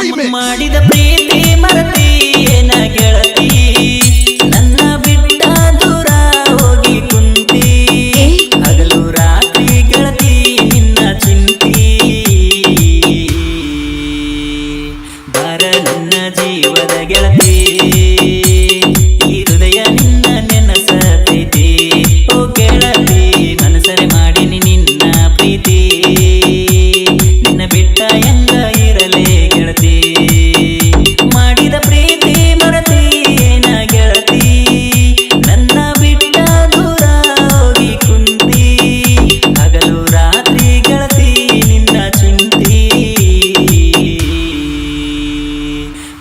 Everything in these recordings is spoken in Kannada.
ಮಾಡಿದ ಪ್ರೀತಿ ಮರತಿ ಏನ ಗೆಳತಿ ನನ್ನ ಬಿಟ್ಟ ದೂರ ಹೋಗಿ ಕುಂತಿ ಹಗಲು ರಾತ್ರಿ ಗೆಳತಿ ನಿನ್ನ ಚಿಂತಿ ಬಾರ ನನ್ನ ಜೀವದ ಗೆಳತಿ ಈ ಹೃದಯ ನಿನ್ನ ನೆನಸತೈತಿ ಓ ಗೆಳತಿ ಮನಸರೆ ಮಾಡಿನಿ ನಿನ್ನ ಪ್ರೀತಿ ನಿನ್ನ ಬಿಟ್ಟ ಹೆಂಗ ಇರಲೇ ಗೆಳತಿ ಮಾಡಿದ ಪ್ರೀತಿ ಮರತಿ ಏನ ಗೆಳತಿ ನನ್ನ ಬಿಟ್ಟ ದೂರ ಹೋಗಿ ಕುಂತಿ ಹಗಲು ರಾತ್ರಿ ಗೆಳತಿ ನಿನ್ನ ಚಿಂತಿ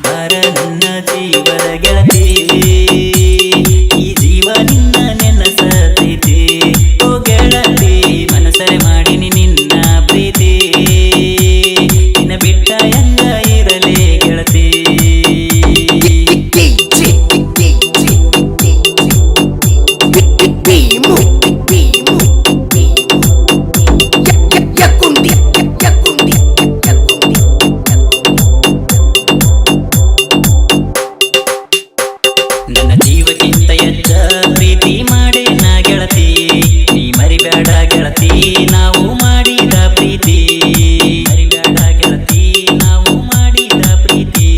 ಬಾರ ನನ್ನ ಜೀವದ ಗೆಳತಿ ಈ ಜೀವ ನಿನ್ನ ನೆನಸತೈತಿ ಓ ಗೆಳತಿ ಮನಸರೆ ಮಾಡಿನಿ ನಿನ್ನ ಪ್ರೀತಿ ನಿನ್ನ ಬಿಟ್ಟ ಹೆಂಗ ಇರಲೇ ಗೆಳತಿ ನನ್ನ ಜೀವಕ್ಕಿಂತ ಹೆಚ್ಚ ಪ್ರೀತಿ ಮಾಡೇ ನಾ ಗೆಳತಿ ನೀ ಮರಿಬೇಡ ಗೆಳತಿ ನಾವು ಮಾಡಿದ ಪ್ರೀತಿ ಮರಿಬೇಡ ಗೆಳತಿ ನಾವು ಮಾಡಿದ ಪ್ರೀತಿ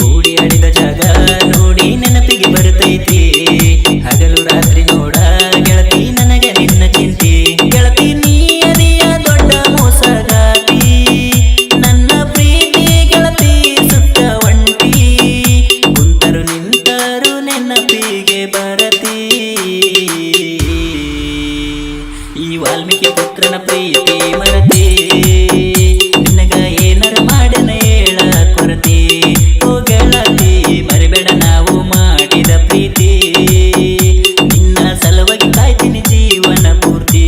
ಕೂಡಿ ಆಡಿದ ಜಾಗ ನೋಡಿ ನೆನಪಿಗೆ ಬರ್ತೈತಿ ಹಗಲು ರಾತ್ರಿ ನೋಡ ಗೆಳತಿ ನನಗೆ ನಿನ್ನ ಚಿಂತೆ ಗೆಳತಿ ನೀ ಅರಿಯ ದೊಡ್ಡ ಮೋಸಗಾತಿ ನನ್ನ ಪ್ರೀತಿ ಗೆಳತಿ ಸುತ್ತ ಒಂಟಿ ಕುಂತರು ನಿಂತರು ನೆನಪಿಗೆ ಬರತಿ ಈ ವಾಲ್ಮೀಕಿ ಪುತ್ರನ ಪ್ರೀತಿ ಮರತಿ ನಿನಗ ಏನರ ಮಾಡನ ಹೇಳ ಕೊರತಿ ಓ ಗೆಳತಿ ಮರಿಬೇಡ ನಾವು ಮಾಡಿದ ಪ್ರೀತಿ ನಿನ್ನ ಸಲುವಾಗಿ ಕಾಯ್ತೀನಿ ಜೀವನ ಪೂರ್ತಿ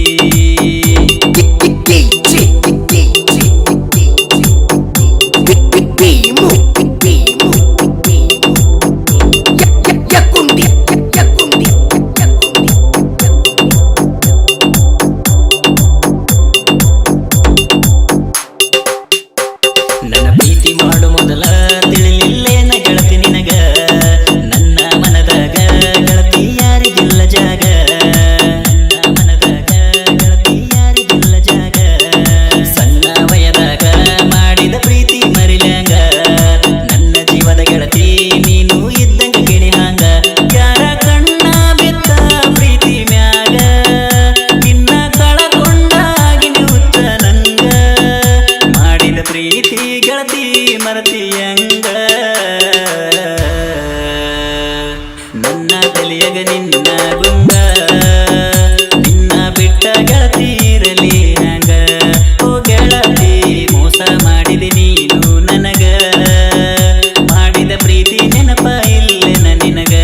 ನನ್ನ ಪ್ರೀತಿ ಮಾಡು ಮೊದಲ ತಿಳಿಲಿಲ್ಲೇನ ಗೆಳತಿ ನಿನಗ ನನ್ನ ಮನದಾಗ ಗೆಳತಿ ಯಾರಿಗಿಲ್ಲ ಜಾಗ ನನ್ನ ಮನದಾಗ ಗೆಳತಿ ಯಾರಿಗಿಲ್ಲ ಜಾಗ ಸಣ್ಣ ವಯದಾಗ ಮಾಡಿದ ಪ್ರೀತಿ ಮರಿಲ್ಯಾಂಗ ನನ್ನ ಜೀವದ ಗೆಳತಿ ನೀನು ಇದ್ದಂಗ ಗಿಣಿ ಹಾಂಗ ಯಾರ ಕಣ್ಣ ಬಿತ್ತ ಪ್ರೀತಿ ಮ್ಯಾಗ ನಿನ್ನ ಕಳಕೊಂಡಾಗಿ ಹುತ್ತ ನಂಗ ಮಾಡಿದ ಪ್ರೀತಿ ಗೆಳತಿ ಮರತಿ ಹೆಂಗ ನನ್ನ ತಲೆಯಗ ನಿನ್ನ ಗುಂಗ ನಿನ್ನ ಬಿಟ್ಟ ಗೆಳತಿ ಇರಲಿ ಹಂಗ ಓ ಗೆಳತಿ ಮೋಸ ಮಾಡಿದೆ ನೀನು ನನಗ ಮಾಡಿದ ಪ್ರೀತಿ ನೆನಪ ಇಲ್ಲೆನ ನಿನಗ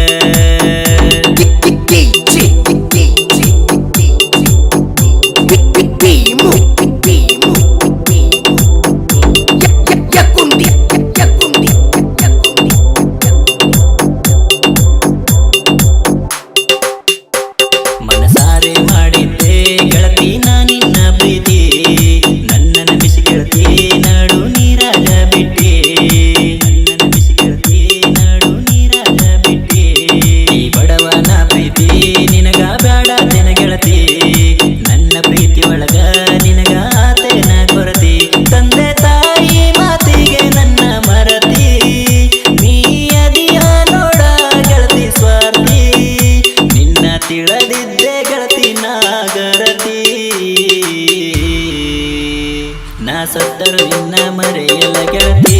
ಮನಸಾರೆ ಮಾಡಿದ್ದೆ ಗೆಳತಿ ನಾ ನಿನ್ನ ಪ್ರೀತಿ ನನ್ನ ನಂಬಿಸಿ ಗೆಳತಿ ನಾಡು ನೀರಾಗ ಬಿಟ್ಟೆ ನನ್ನ ನಂಬಿಸಿ ಗೆಳತಿ ನಾಡು ನೀರಾಗ ಬಿಟ್ಟೆ ಈ ಬಡವನ ಪ್ರೀತಿ ನಿನಗ ಬ್ಯಾಡ ತೆನ ಗೆಳತಿ ನನ್ನ ಪ್ರೀತಿ ಒಳಗ ನಿನಗ ಆತೇನ ಕೊರತಿ ತಂದೆ ತಾಯಿ ಮಾತಿಗೆ ನನ್ನ ಮರತಿ ನೀ ಅದಿಯ ನೋಡ ಗೆಳತಿ ಸ್ವಾರ್ಥಿ ನಿನ್ನ ತಿಳಿದಿದ್ದೆ ಗೆಳತಿ ನಾಗರತಿ ನಾ ಸತ್ತರು ನಿನ್ನ ಮರೆಯಲ್ಲ ಗೆಳತಿ